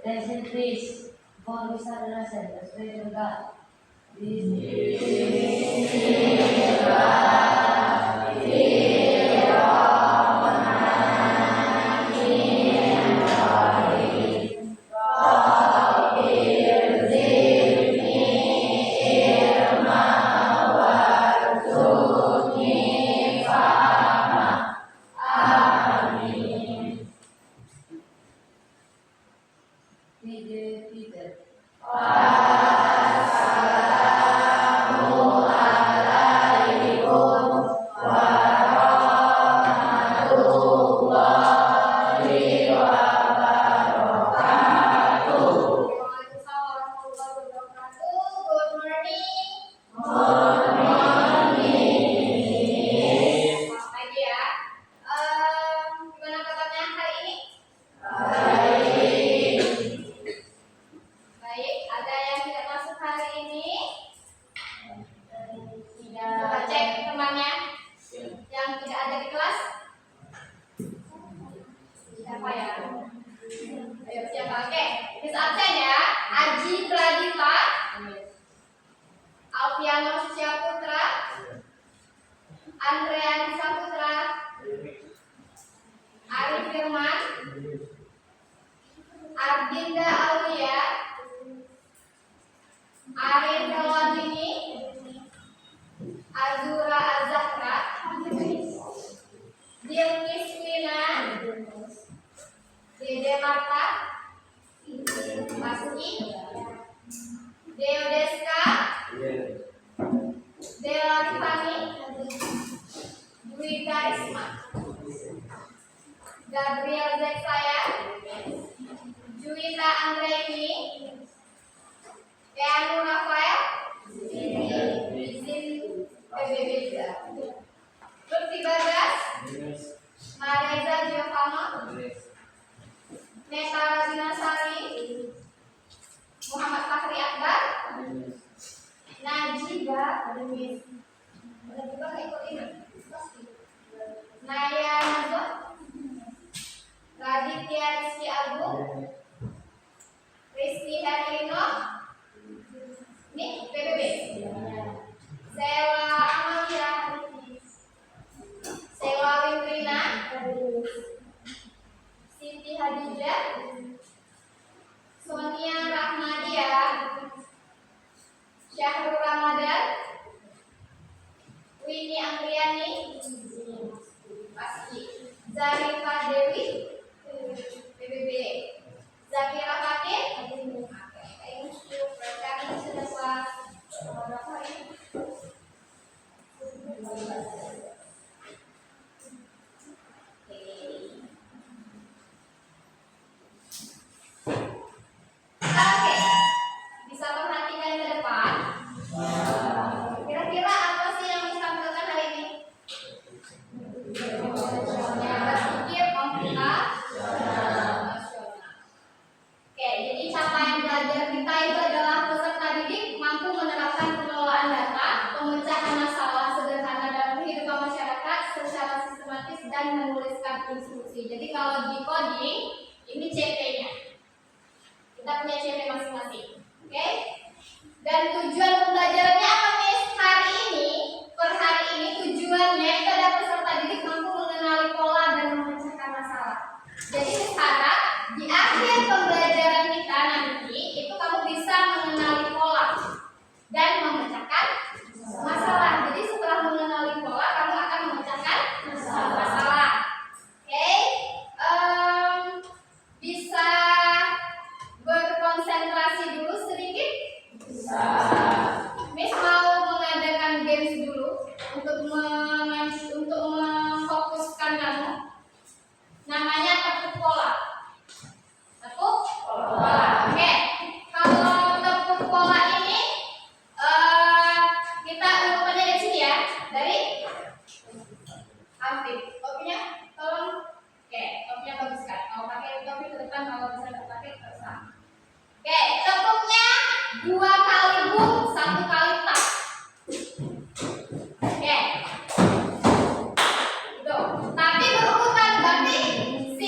Attention please. Before we start the lesson, let's pray to God. Gabriel Zexaya, Juwita Anggraini, Keanu Rafael, izin PBB juga. Lutfi Bagas, Mareza Giovanno, Neta Razinasari, Muhammad Fakhri Akbar, Najiba, Najiba ikut ini, Naya Nazwa, Raditya Rizky Agung, Rizky Herlino, ini PBB, Sela Amalia, Sela Windrina, Siti Hadijah, Sonia Rahmadia, Syahrul Ramadan, Winnie Angriani, pasti Zarifah Dewi, PBB, Zakira Fatin, thank you for coming to the class. Oke, bisa perhatikan ke depan. Kira-kira apa sih yang ditampilkan hari ini? Berpikir komputasional. Oke, jadi capaian belajar kita itu adalah peserta didik mampu menerapkan pengelolaan data, pemecahan masalah sederhana dalam kehidupan masyarakat secara sistematis dan menuliskan instruksi. Jadi kalau di coding ini CP-nya. Kita punya CP masing-masing. Oke? Dan tujuan pembelajarannya apa, Miss? Hari ini, per hari ini tujuannya itu ada peserta didik mampu mengenali pola dan memecahkan masalah. Jadi harap di akhir pembelajaran kita nanti itu kamu bisa mengenali pola dan memecahkan masalah. Jadi setelah mengenali pola, kamu akan memecahkan masalah. Oke? Bisa berkonsentrasi dulu sedikit? Bisa. Miss mau mengadakan games dulu untuk memfokuskan kamu. Namanya tepuk pola. Tepuk pola. Oke. Kalau tepuk pola ini kita urutannya dari sini ya. Dari Afif. Topinya tolong. Oke, topinya bagus kan. Mau pakai topi ke depan, kalau bisa pakai terserah. Oke, tepuknya 2 kali bum, 1 kali tap. Oke. Gitu. Tapi berurutan, berarti si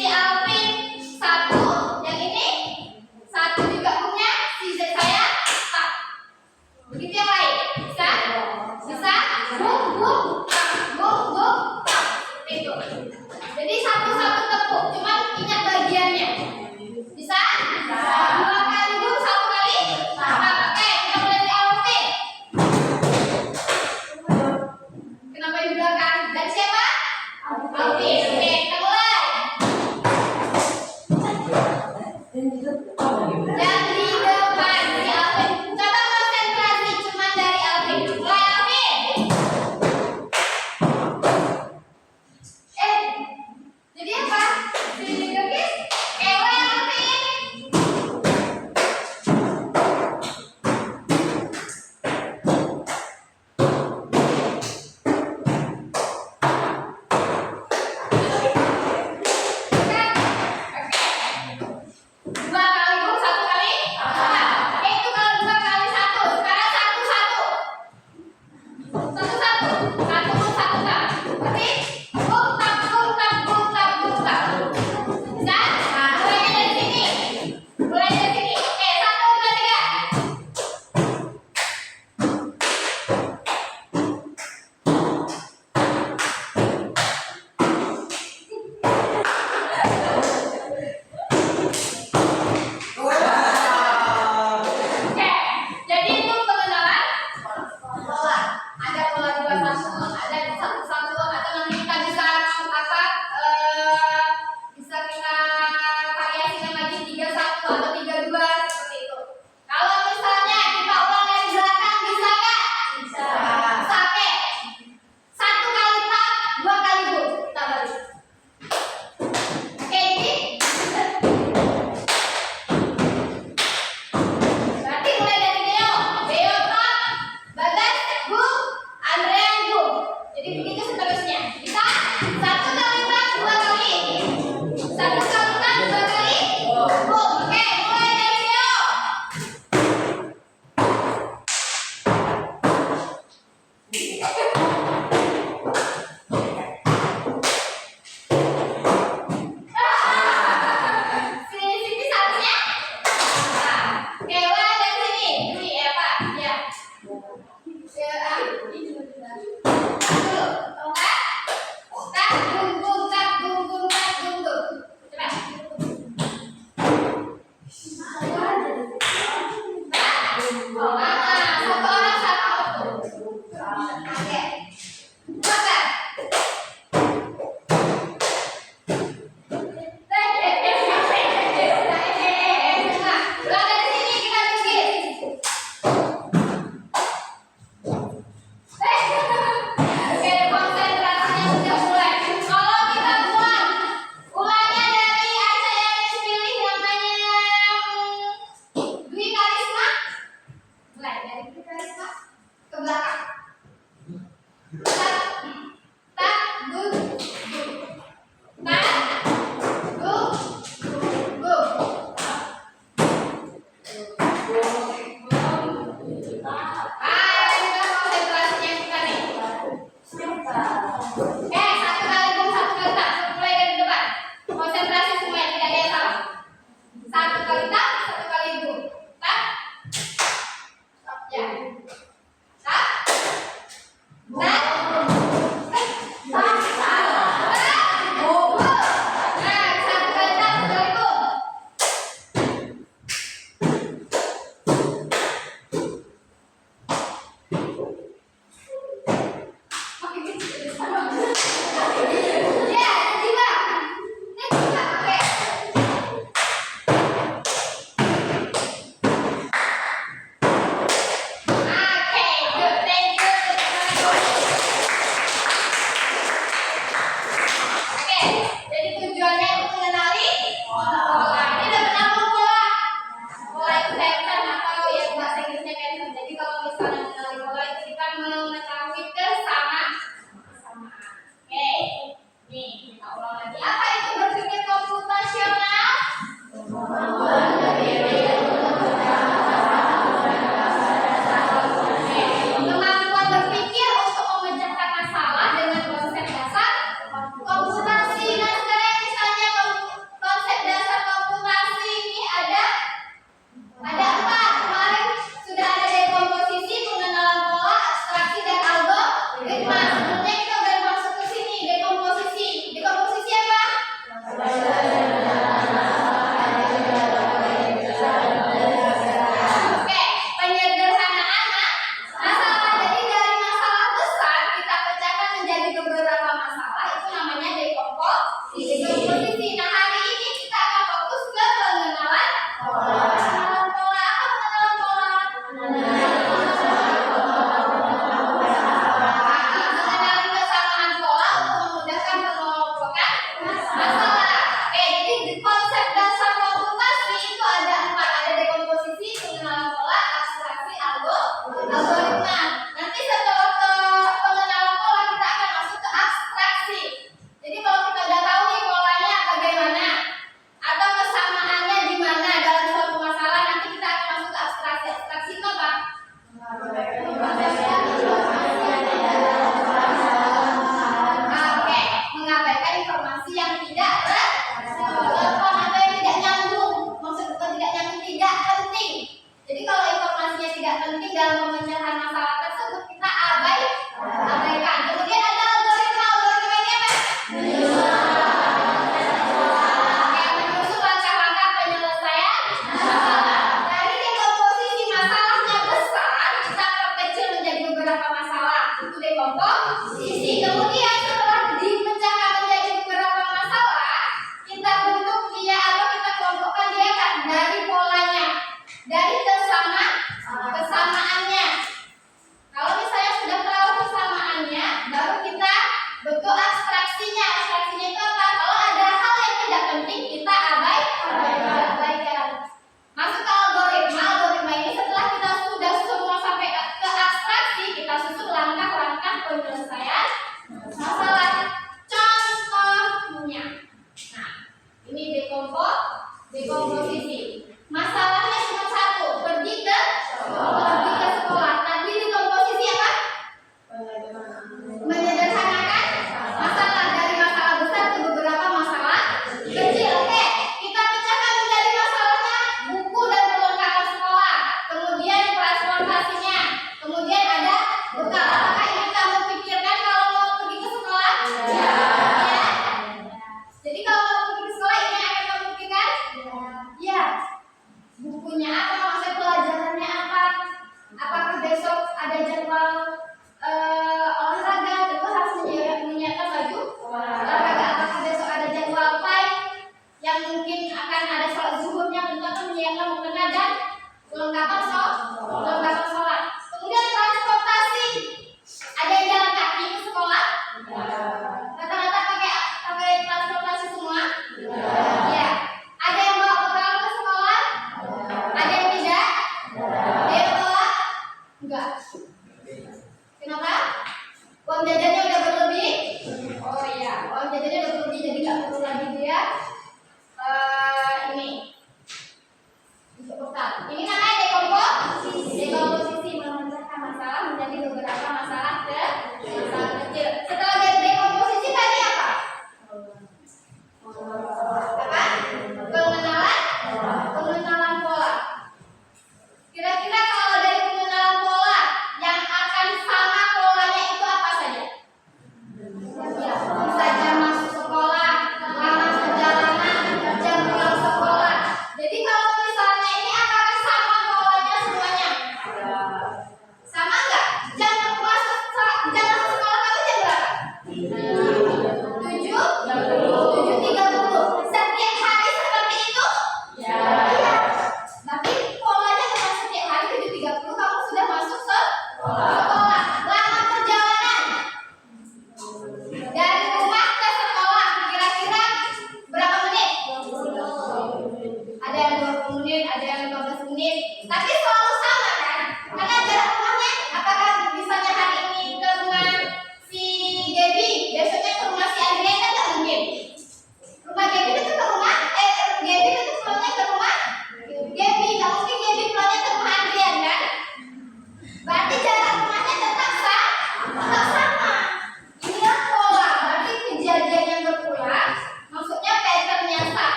Satu kali boom, satu kali tak. Mulai dari depan. Konsentrasi semua, tidak ada yang salah. Satu kali tak, satu kali boom. Tak. Stop ya. Tak. Tak. Tak. Tak. Boom. Nah, satu kali tak, satu kali boom. Apa itu berpikir komputasional? Kemampuan berpikir untuk memecahkan masalah dengan konsep dasar komputasi. Nah, sekarang misalnya konsep dasar komputasi ini ada 4. Kemarin sudah ada dekomposisi, pengenalan pola, abstraksi, dan algoritma. Sebelumnya kita udah masuk ke sini, dekomposisi. Dekomposisi apa? Oke, penyederhanaan masalah. Jadi dari masalah besar kita pecahkan menjadi beberapa masalah. Itu namanya dekomposisi. Nah, hari ini kita akan fokus ke pengenalan pola. Pengenalan pola apa? Pengenalan pola. Mengenali kesamaan pola untuk memudahkan pengelompokan masalah. Jadi konsep dasar komputasi itu ada 4. Ada dekomposisi, pengenalan pola, abstraksi, algoritma. Nanti setelah ke pengenalan pola kita akan masuk ke abstraksi. Jadi kalau kita udah tahu nih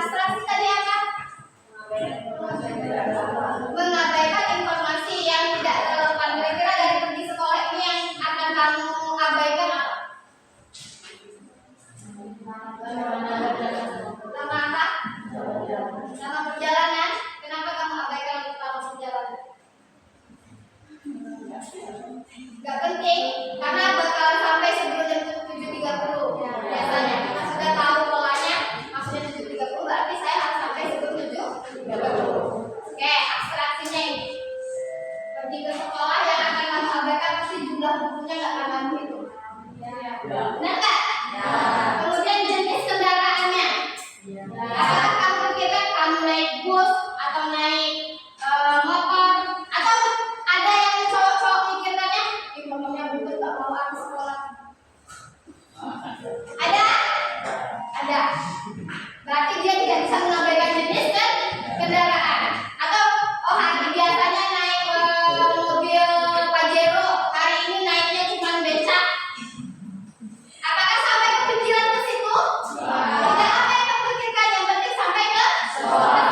abstraksi tadi apa? Mengabaikan informasi yang tidak relevan. Kira-kira dari pergi sekolah ini yang akan kamu abaikan apa? Nama apa? Nama perjalanan. Kenapa kamu abaikan nama perjalanan? Gak penting, karena bakalan sampai sebelum jam 7.30 biasanya. Kita sudah tahu polanya, maksudnya 7.30 berarti saya harus sampai sebelum 7.30. Oke, abstraksinya ini. Pergi ke sekolah yang akan kamu abaikan pasti jumlah bukunya gak akan kamu hitung. Benar gak? Kemudian jenis kendaraannya. Apakah kamu pikirkan kamu naik bus atau naik motor, atau ada yang cowok-cowok mikirkannya motornya bukan gak mau aku sekolah? Ada. Berarti dia tidak bisa mengabaikan jenis dan kendaraan. Atau hari biasanya naik mobil Pajero, hari ini naiknya cuma becak. Apakah sampai kepikiran ke situ? Tidak, apa yang kamu pikirkan? Yang penting sampai ke sekolah.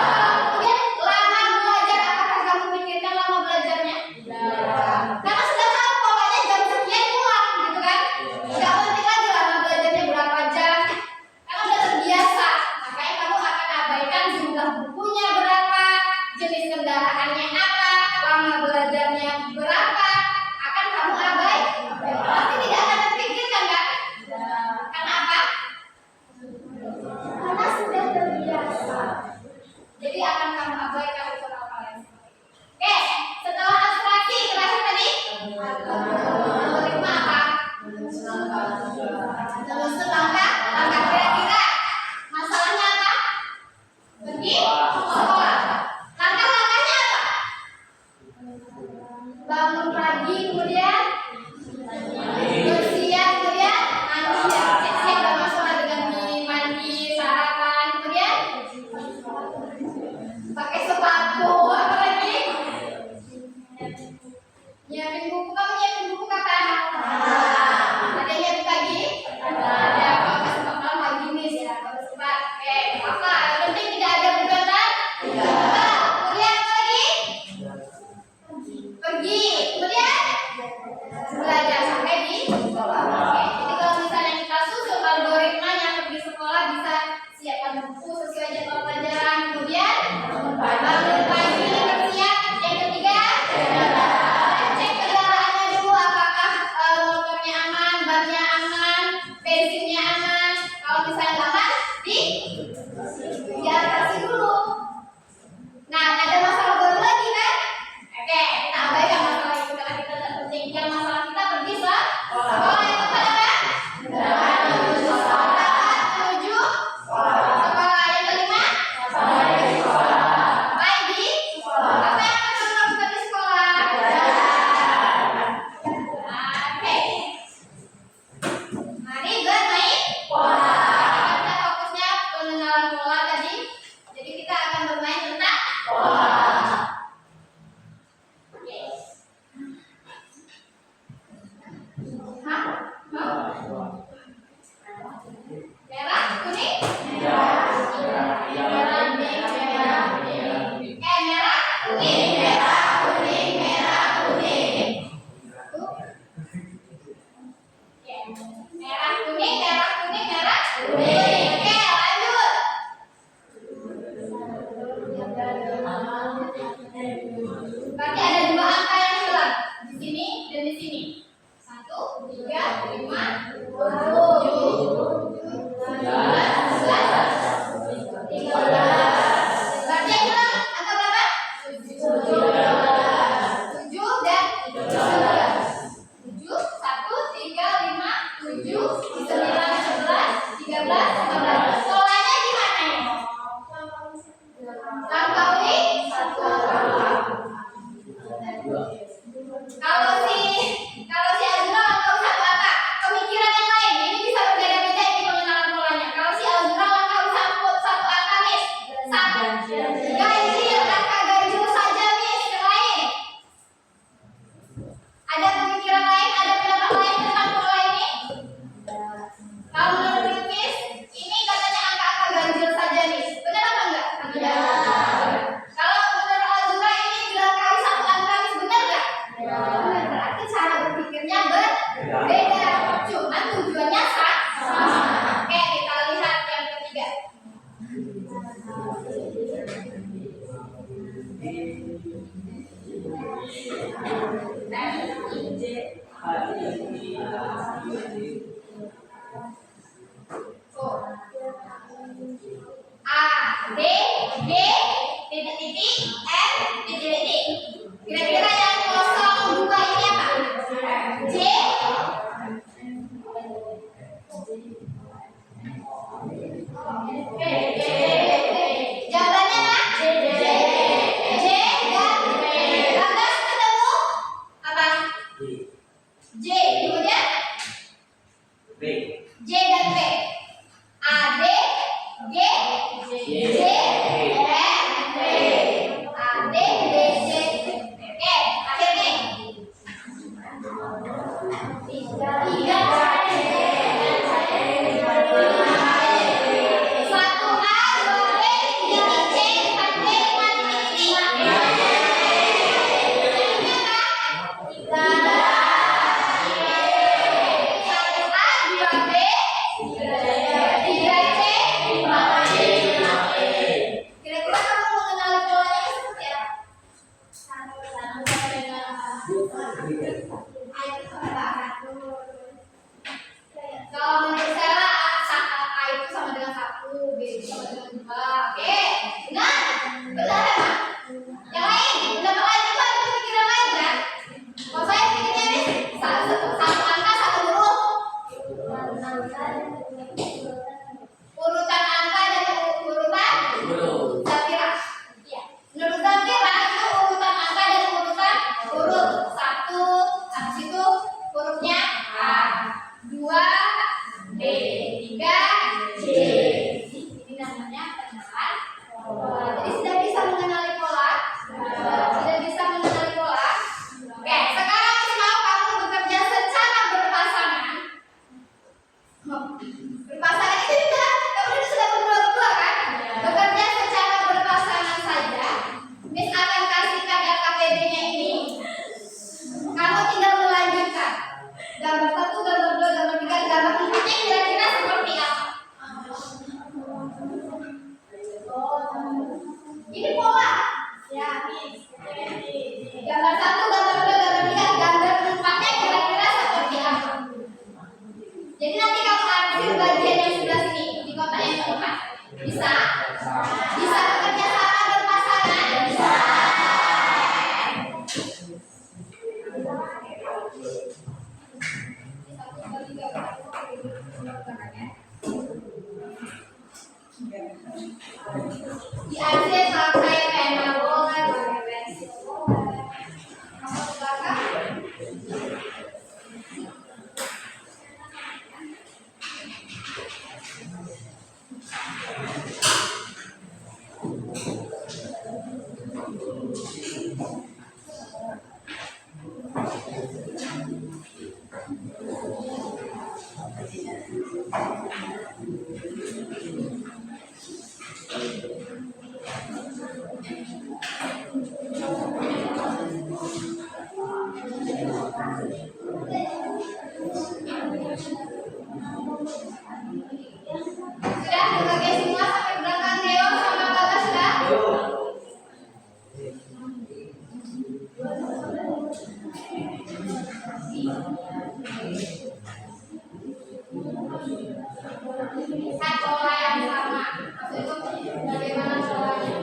Kemudian lama belajar, apakah kamu pikirkan lama belajarnya? Karena sudah tahu pokoknya jam sekian pulang, gitu kan? Tidak penting lagi lama belajarnya berapa jam, karena sudah terbiasa. Makanya kamu akan abaikan jumlah bukunya berapa, jenis kendaraannya apa, lama belajarnya berapa, akan kamu abaikan. Pasti tidak akan terpikirkan kan? Kenapa? Karena sudah terbiasa. Jadi akan kamu abaikan itu hal-hal. Oke, setelah abstraksi terakhir tadi algoritma apa? Menyusun langkah. Kira-kira masalahnya apa? Pergi sekolah. Langkah-langkahnya apa? Bangun pagi, kemudian bersiap, kemudian mandi. Siap gak masalah dengan mandi, sarapan, kemudian pakai sepatu, apa lagi? Nyiapin buku. Kamu nyiapin buku kapan? Ada yang nyiapin pagi? Ada. Kalau nggak sempat malam pagi nih ya. Kalau sempat, apa? Yang penting tidak ada gugatan. Kemudian apa lagi? Pergi. Kemudian belajar sampai di sekolah. Oke. Jadi kalau misalnya kita susun algoritmanya pergi sekolah, bisa siapkan buku sesuai jadwal pelajaran. Kemudian bangun pagi, bersiap. Yang ketiga, cek kendaraannya dulu, apakah motornya aman, bannya aman, bensinnya aman. Kalau misalnya aman, diatasi dulu. Nah, ada masalah baru lagi kan? Oke, kita abaikan masalah itu karena kita tidak penting. Yang masalah kita pergi sekolah. Yang keempat apa? Menuju sekolah. Yang kelima? Baik di sekolah. Apa yang akan kamu lakukan di sekolah? Oke. Mari bermain bola. Kita fokusnya pengenalan bola tadi. Jadi kita akan bermain tentang bola. Oke. Hah? Merah, kuning? Merah, kuning, merah, kuning. Merah, kuning, merah, kuning, merah, kuning. Merah, kuning, merah, kuning, merah, kuning. Oke, lanjut. Berarti ada dua angka yang hilang di sini dan di sini. 1, 3, 5, 7, 11, 13. Berarti yang hilang angka berapa? 7 dan 13. 7, 1, 3, 5, 7, 9, 11, 13, 14. Polanya gimana ya? Lampaui 1 angka. Kalau si Azura langkah 1 angka, pemikiran yang lain ini bisa berbeda-beda ini pengenalan polanya. Kalau si Azura langkah 1 angka Miss, ganjil, angka ganjil saja Miss, yang lain. Ada pemikiran lain, ada pendapat lain tentang pola ini? Kalau menurut Miss, ini katanya angka-angka ganjil saja Miss. Benar D, G, titik-titik, M, titik-titik. Kira-kira yang 02 ini apa? J. Jawabannya apa? J. Dan lantas ketemu apa? J. Kemudian B. J dan B. A, D, G, J, M, B. A, D, B, J, oke, akhir nih. 3. 1A, 2B, 3C, 4D, 5D. Kira-kira kamu mengenali polanya seperti apa? Kalau menurut saya A itu sama dengan 1, B itu sama dengan 2. Oke, benar? Benar emang? Yang lain? Pendapat lain juga ada pemikiran lain kan? Kalau saya pikirnya nih, satu angka, satu huruf. Urutan angka dan urutan Zafira. Iya. Menurut Zafira itu urutan angka dan urutan huruf. 1, habis itu hurufnya A, 2, B, 3, J. Ini namanya pengenalan pola. Jadi sudah bisa mengenali pola? Sudah bisa mengenali pola? Oke, sekarang mau kamu bekerja secara berpasangan. Berpasangan itu juga, kamu itu sudah berdua-dua kan? Bekerja secara berpasangan saja. Miss akan kasihkan LKPD-nya ini. Kamu tinggal melanjutkan. Gambar 1, gambar 2, gambar 3, gambar 4-nya kira-kira seperti apa? Ini pola. Ya, Miss. Gambar 1, gambar 2, gambar 3, gambar 4-nya kira-kira seperti apa? Jadi nanti kamu ambil bagian yang sebelah sini di kotak yang keempat. Bisa? Bisa bekerja sama berpasangan? Bisa. Di arsip pakai pena boleh, pakai pensil boleh. Kamu ke belakang? Sudah berbagai semua sampai belakang Deo sama Bagas sudah? Lihat pola yang sama. Maksud itu bagaimana polanya?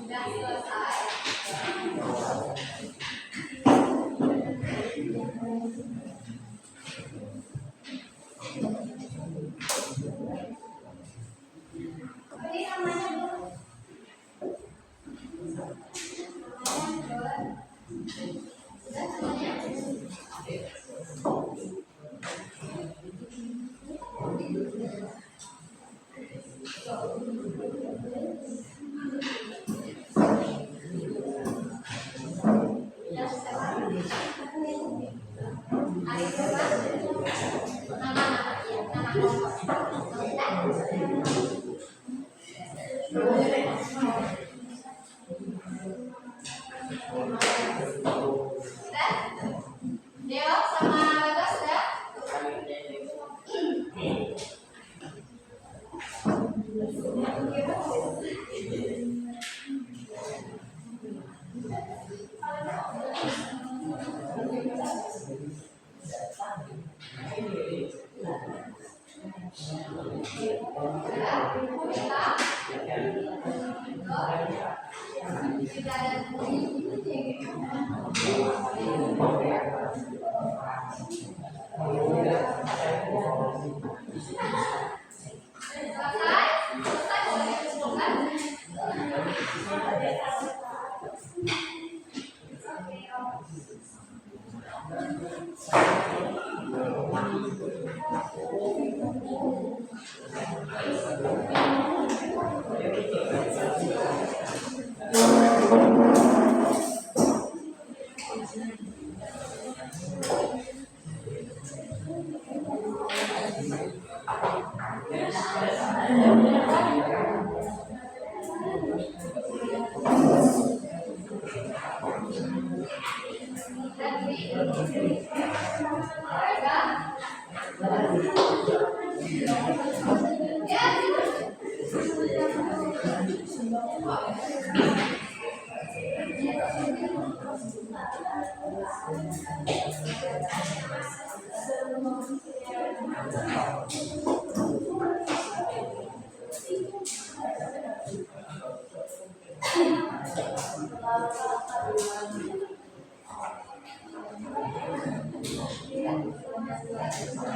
Sudah selesai. Ini namanya Bu. Sudah semuanya? Sudah selesai. Hari berapa? Nama-nama ya, nama kelompok. Sudah? Deo sama Bagas sudah?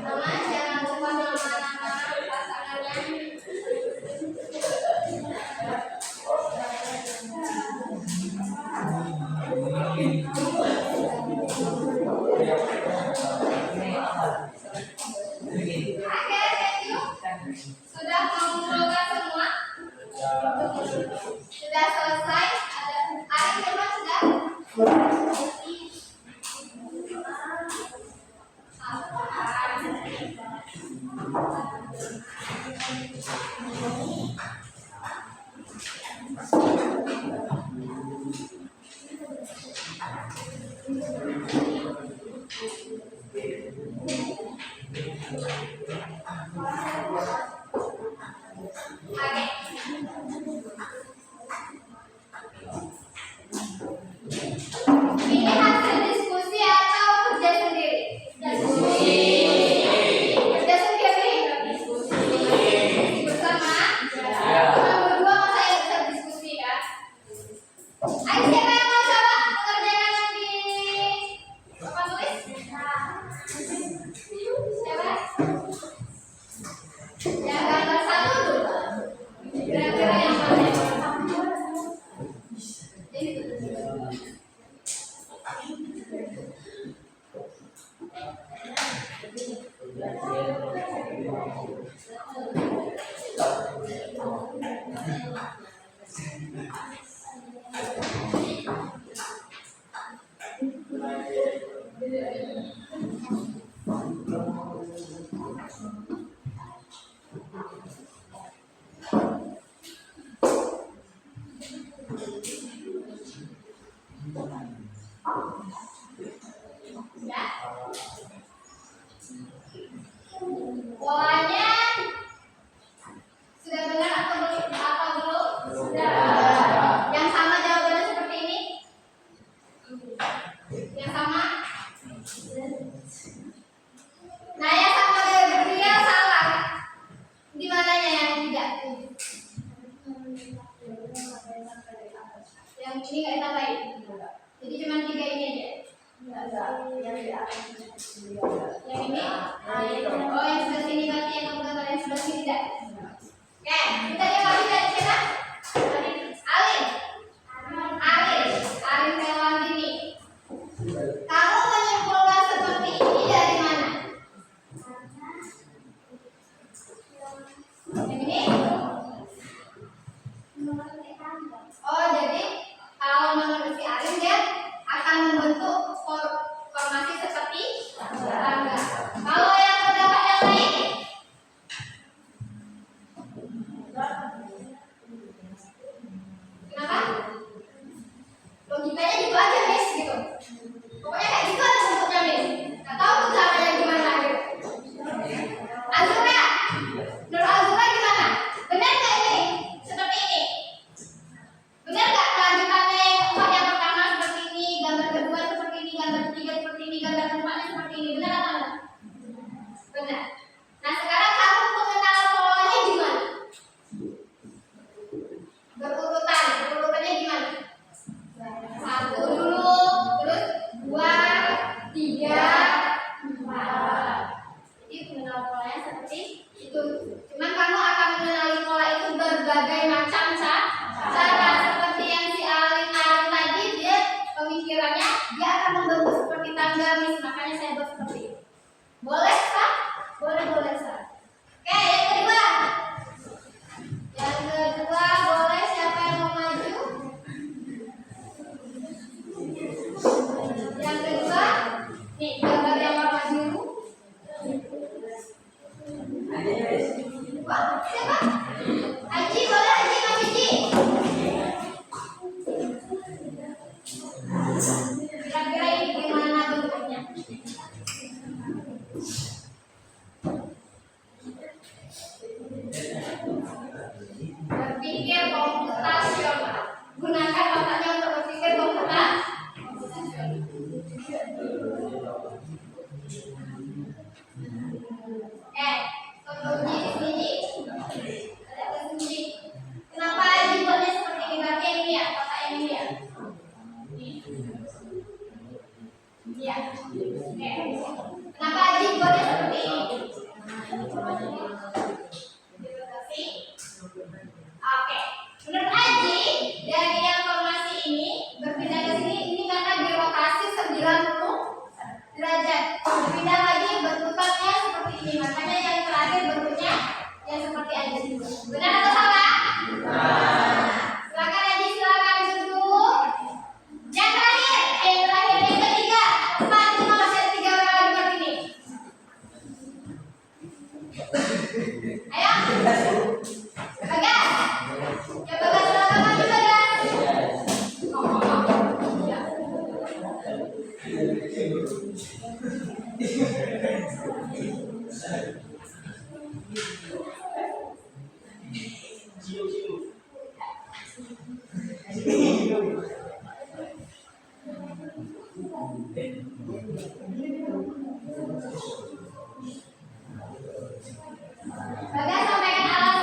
Nama jangan lupa nama-nama pasangannya. Oke, thank you. Sudah mengumpulkan semua? Sudah selesai? Ada firman sudah? Oke. Ini hasil diskusi atau kerja sendiri? Diskusi. Kerja sendiri? Diskusi bersama? Cuma berdua masa yang bisa diskusi ya? Ayo siapa yang mau coba mengerjakan yang di papan tulis? Siapa? Ya. Polanya sudah benar atau belum? Apa belum? Sudah. Yang sama jawabannya seperti ini? Yang sama? Nah, yang sama dia salah. Di mananya yang tidak? Yang ini nggak ditambahin. Jadi cuma 3 ini aja. Yang ini? Oh, yang sebelah sini berarti yang gambar yang sebelah sini tidak. Oke, kita lihat dari siapa? Alin. Alin Melwandini. Kamu menyimpulkan seperti ini dari mana? Yang ini? Oh, jadi kalau menurut si Alin dia akan membentuk formasi seperti tangga. Kalau yang pendapat yang lain? Kenapa? Logikanya gitu aja, Miss, gitu. Pokoknya kayak gitu aja bentuknya, Miss. Nggak tahu tuh caranya gimana gitu. Azura, menurut Azura gimana? Benar nggak ini? Seperti ini? Benar nggak kelanjutannya yang keempat, yang pertama seperti ini, gambar kedua seperti ini, gambar ketiga seperti ini, gambar keempatnya seperti ini? Benar atau enggak? Benar. Nah, sekarang kamu mengenal polanya gimana? Urutannya gimana? 1 dulu, terus 2, 3, 4. Jadi mengenal polanya seperti itu. Cuman kamu akan mengenali pola itu berbagai macam cara. Seperti yang si Alin tadi, dia pemikirannya dia akan membentuk seperti tangga, Miss. Makanya saya buat seperti itu. Boleh, Sah? Boleh, Sah. Oke, yang kedua. Yang kedua, boleh siapa yang mau maju? Yang kedua, nih gambar yang warna biru. Wah, siapa? Aji, boleh Aji, maju Aji. Kira-kira ini gimana bentuknya? Berpikir komputasional. Gunakan otaknya untuk berpikir komputasional. Kunci di sini. Ada kunci. Kenapa dibuatnya seperti ini? Berarti yang ini ya, kotak yang ini ya. Iya. Oke. Kenapa dibuatnya seperti ini? Oke. Menurut Aji, dari yang formasi ini berpindah ke sini, ini karena dirotasi 90 derajat. Berpindah lagi bentukannya seperti ini. Makanya yang terakhir bentuknya yang seperti Aji. Benar atau salah? Silakan Aji, silakan duduk. Yang terakhir, yang ketiga. 4, 5, masih ada 3 orang lagi buat ini. Ayo. Bagas. Ya Bagas, silakan maju Bagas. Bagas, sampaikan alasan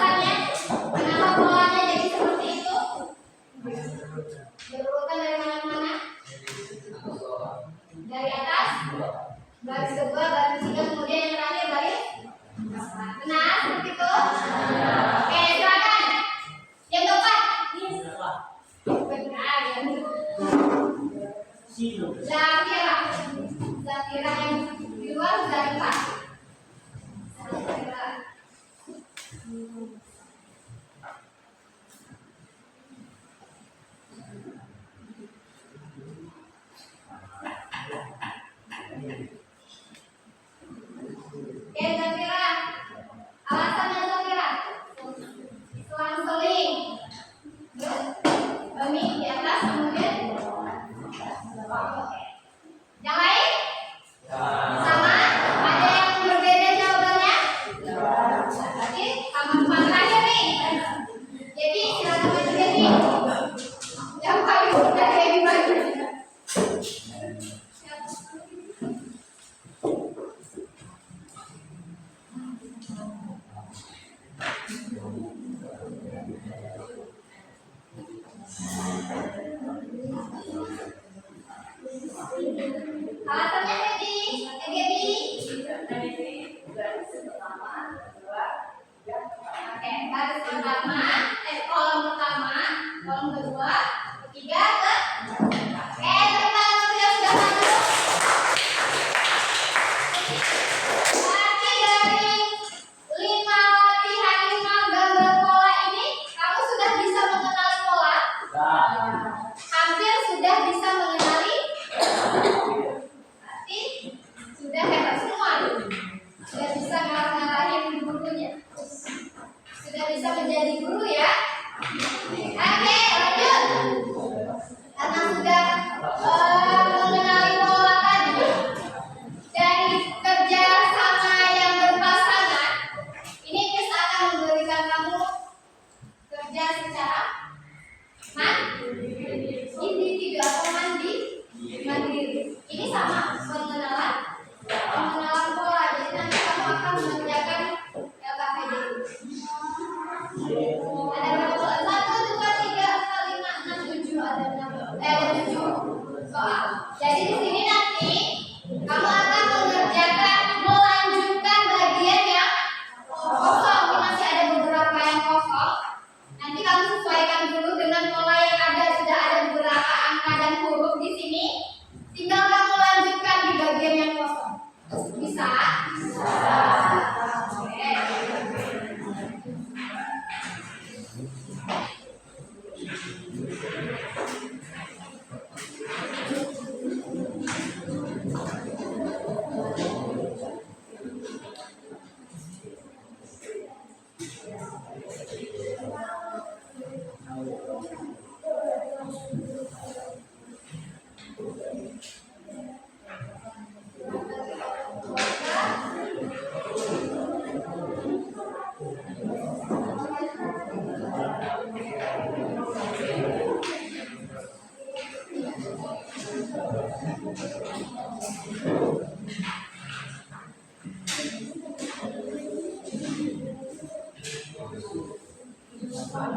Silakan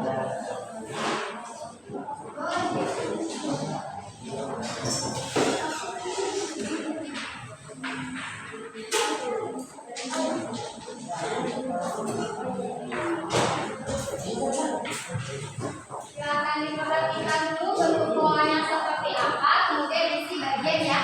diperhatikan dulu bentuk polanya seperti apa, kemudian isi bagian ya.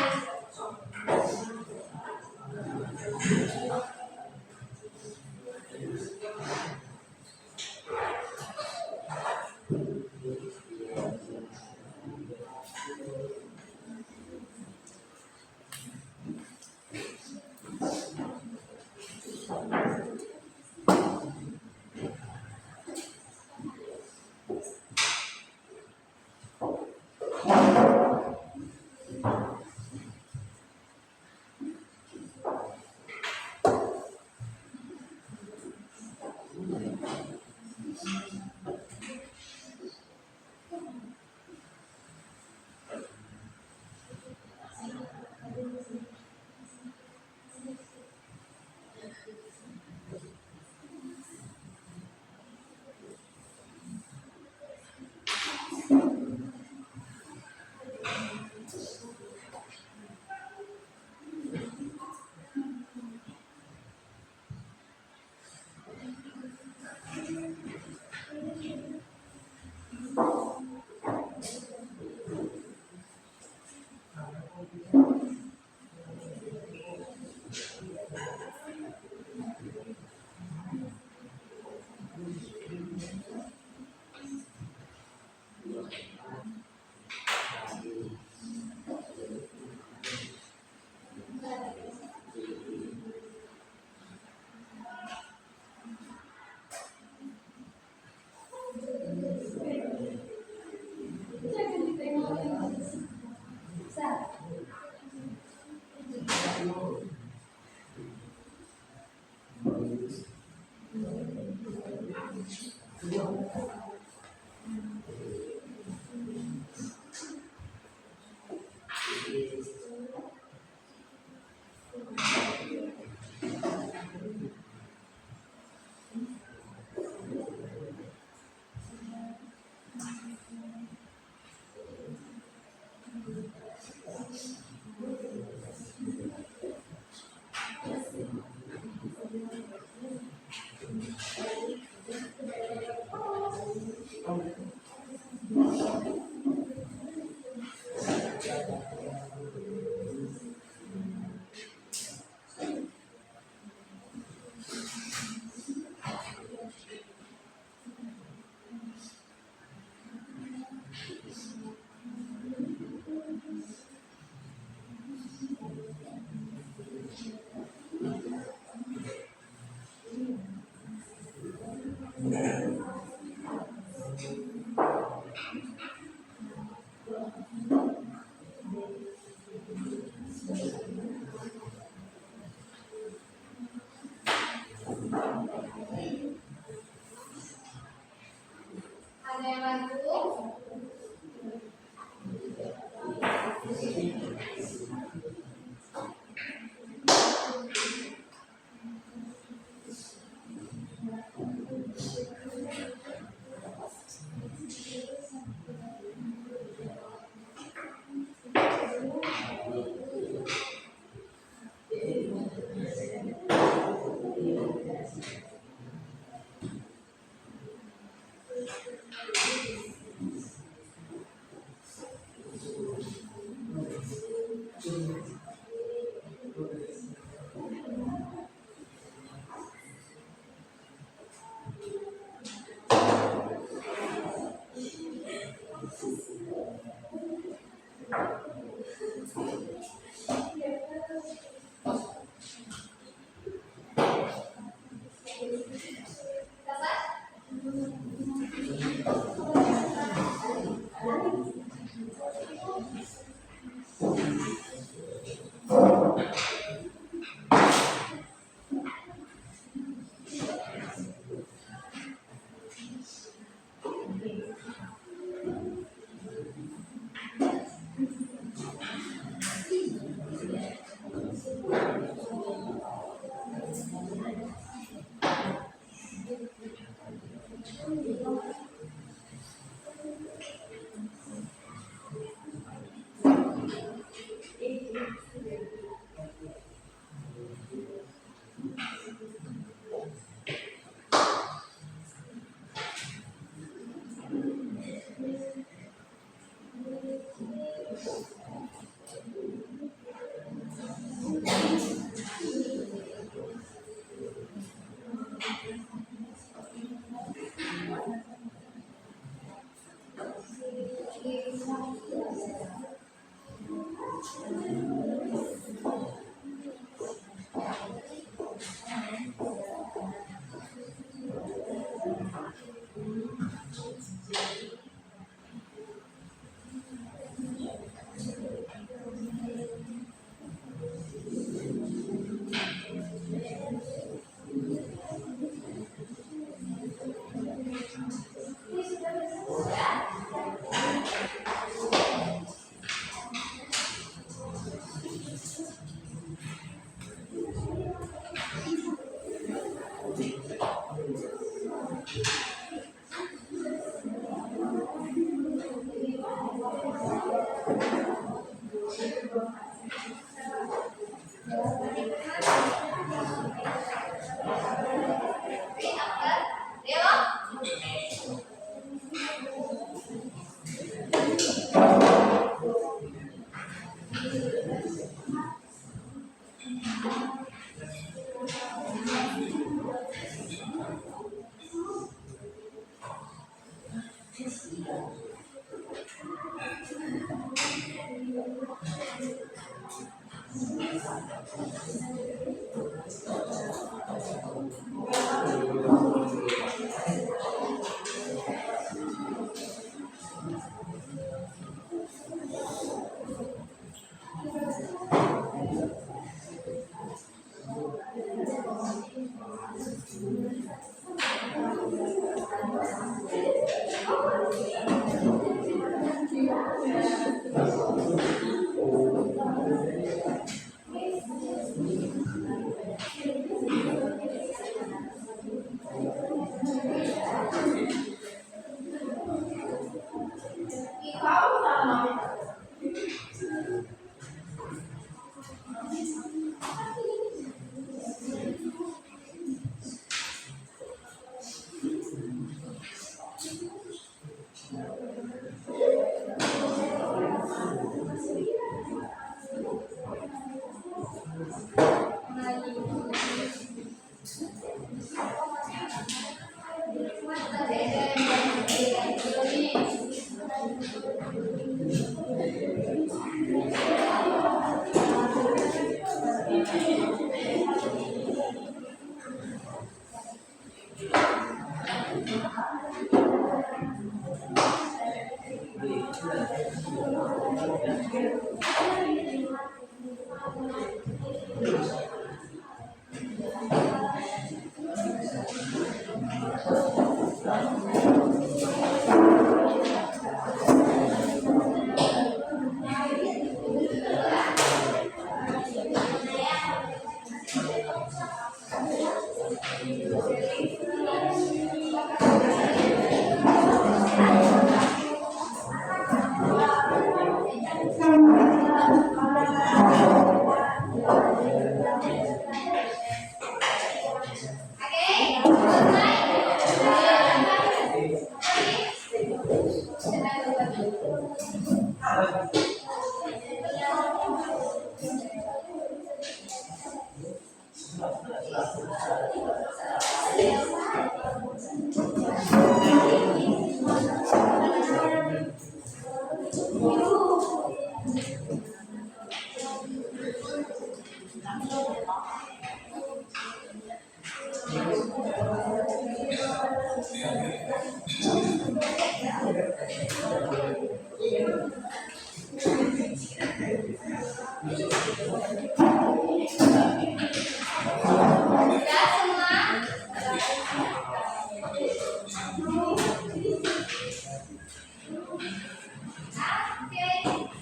Ada yang bantu?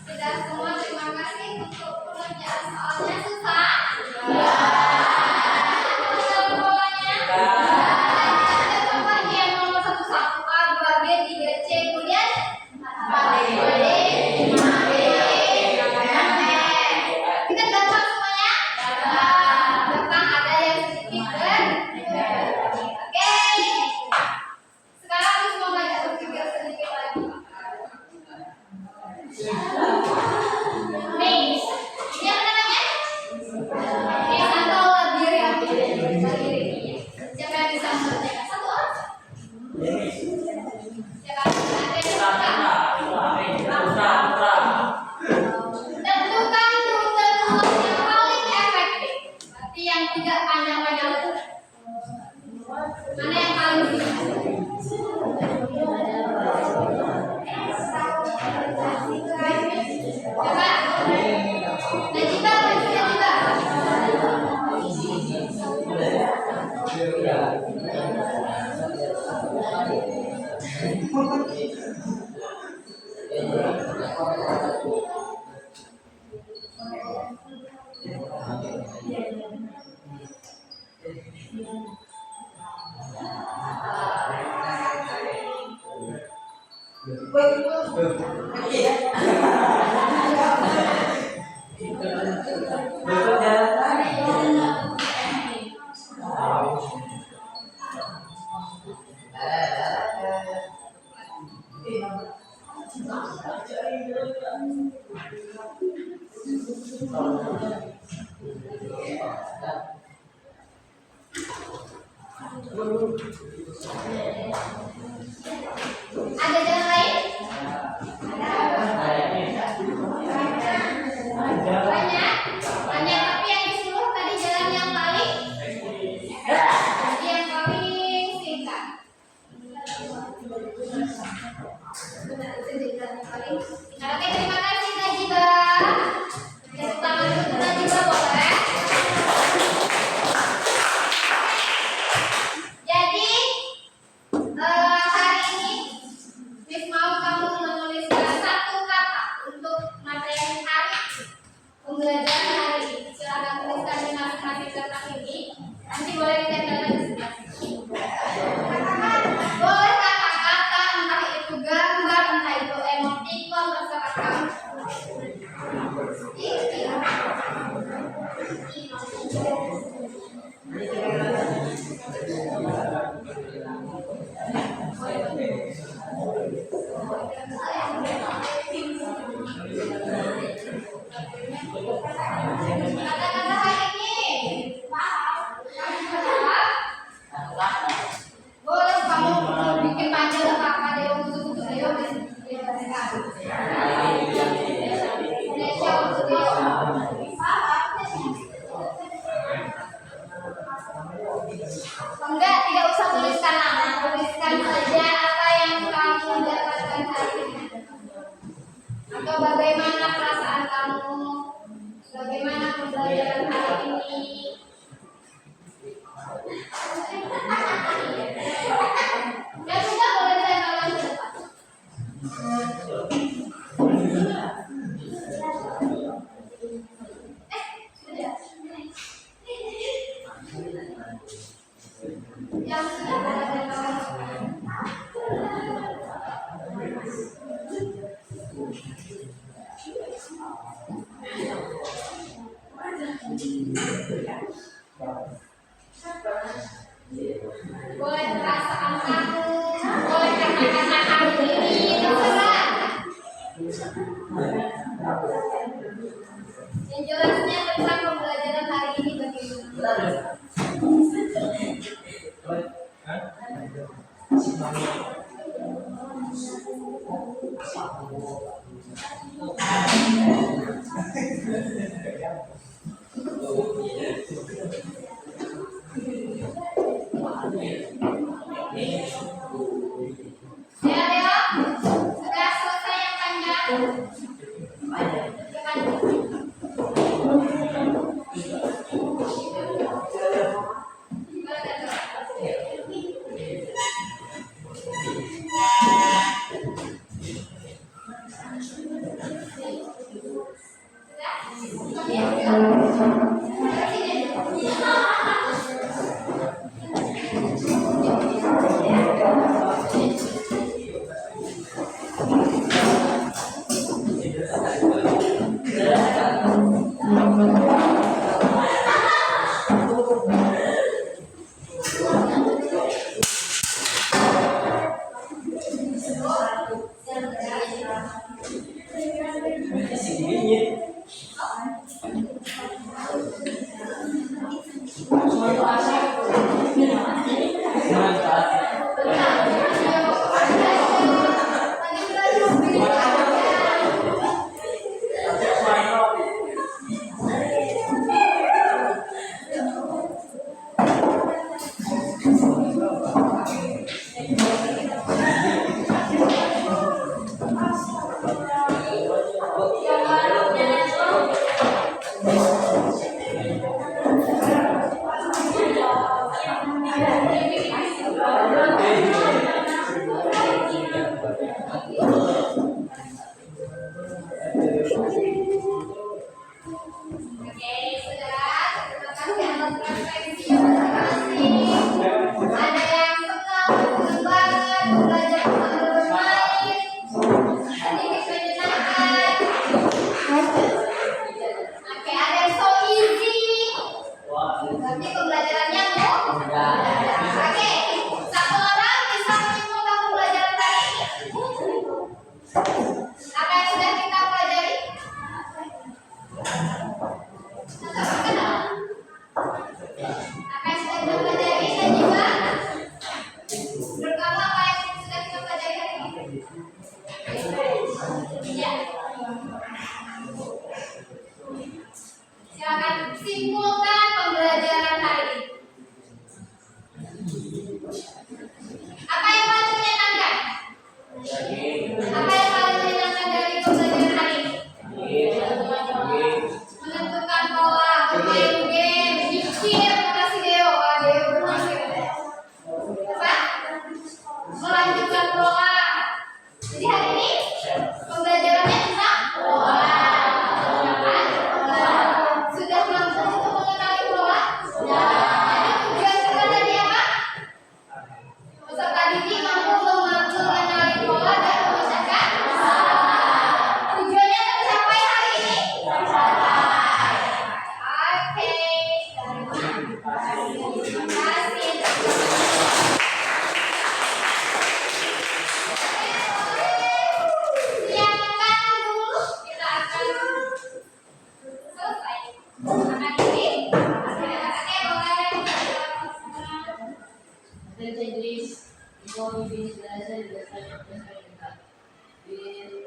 Sudah semua, terima kasih untuk pengerjaan soalnya susah. Polanya. Kita coba yang nomor 1A, 2B, 3C, kemudian 4D, 5D, 6D. Kita gampang semuanya? Gampang, ada yang sedikit Oke. Sekarang semua belajar berpikir sedikit lagi. Nih, ini apa namanya? Ini atau berdiri ya? Berdiri. Siapa yang bisa mengerjakan? Satu orang. Siapa? Ada yang bisa? Tentukan rute telur yang paling efektif. Berarti yang tidak panjang-panjang itu. Mana yang paling bisa? Coba. Najibah, Najibah. Ada jalan lain? Banyak, banyak, tapi yang disuruh tadi jalan yang paling singkat. Oke, terima kasih Najiba. Tepuk tangan untuk Najiba boleh. Jadi hari ini Miss mau kamu menuliskan satu kata untuk materi hari pembelajaran hari ini. Silakan tuliskan di masing-masing kertas ini. Nanti boleh ditempelkan di sebelah sini. Boleh kata-kata, entah itu gambar, entah itu emoticon, terserah kamu. Kata-kata hari ini. Boleh kamu bikin panjang atau apa deh untuk dia enggak, tidak usah tuliskan nama, tuliskan saja apa yang kamu dapatkan hari ini. Atau bagaimana perasaan kamu, bagaimana pembelajaran hari ini. Ya sudah, boleh ditempelkan ke depan. Sudah. Yang sudah boleh ditempelkan. Boleh perasaan kamu, boleh kata-kata hari ini, terserah. Yang jelasnya tentang pembelajaran hari ini bagaimana. Ya, Leo, sudah selesai yang panjang. Yang panjang. Apa yang paling menyenangkan? Daging. Apa yang paling menyenangkan dari pembelajaran hari ini? Daging. Menentukan pola, bermain game, nyicil, mengasih Deo. Wah, Deo berhasil. Apa? Melanjutkan pola. Jadi hari ini pembelajarannya tentang pola. Sudah mampu untuk mengenali pola? Sudah. Jadi tujuan kita tadi apa? Peserta didik mampu mengenali pola dan memecahkan masalah. Tujuannya tercapai hari ini? Tercapai. Oke. Terima kasih. Siapkan dulu. Kita akan selesai. Akan ini. Oke, boleh. Attention please. Before we finish the lesson, let's start the present.